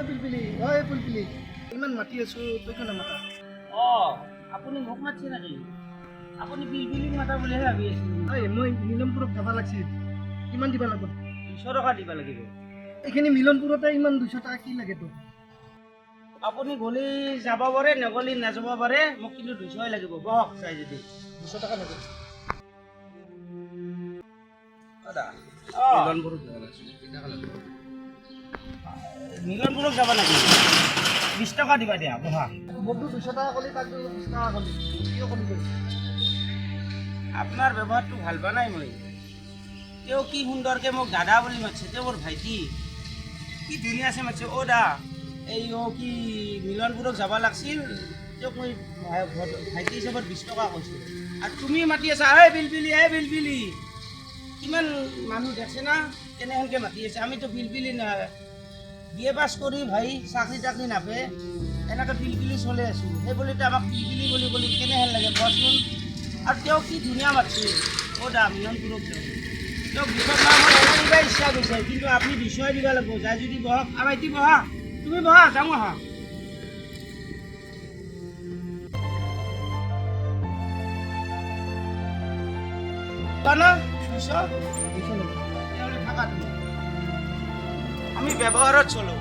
পিলপিলি ইমান মাতি আছো তই কিয় নামাতা আপুনি মোক মাতিছে নেকি? আপুনি পিলপিলিক মাতা বুলিহে ভাবি আছিলোঁ। মই মিলনপুৰত যাব লাগিছিল কিমান দিব লাগিব 200 টকা দিব লাগিব। এইখিনি মিলনপুৰতে ইমান 200 টকা কি লাগে তোৰ আপুনি গলি যাব পাৰে নগলি নাযাব পাৰে মোক কিন্তু 200 লাগিব বহক চাই যদি 200 টকা লাগে দাদা মিলনপুৰত যাব লাগিছিল কেইটকা লাগিব মিলনপুৰত যাব নেকি 20 টকা দিবা দিয়া বহা মোকতো 200 টকা ক'লি তাক 20 টকা ক'লি কিয় কম কৰিছ আপোনাৰ ব্যৱহাৰটো ভাল পোৱা নাই মই তেওঁ কি সুন্দৰকৈ মোক দাদা বুলি মাতিছে তেওঁ মোৰ ভাইটি কি ধুনীয়াছে মাতিছে দা এই কি মিলনপুৰক যাব লাগিছিল তেওঁক মই ভাইটি হিচাপত 20 টকা কৈছোঁ আৰু তুমি মাতি আছা বিলবিলি কিমান মানুহ দেখছে না কেনেহেনকৈ মাতি আছে আমিতো বিলবিলি BA পাছ কৰি ভাই চাকৰি তাকৰি নাপায় এনেকৈ পিলপিলি চলি আছোঁ সেই বুলিতো আমাক পিলপিলি বুলি কেনেহেন লাগে কোৱাচোন আৰু তেওঁ কি ধুনীয়া মাতিছে দা মিলনপুৰক যাওঁ তেওঁক 200 টকা মই দিব ইচ্ছা গৈছে কিন্তু আপুনি 200 দিব লাগিব যাই যদি বহক আৰু ভাইটি বহা তুমি বহা যাওঁ আহা না 200 থাকা তুমি আমি ব্যৱহাৰত চলোঁ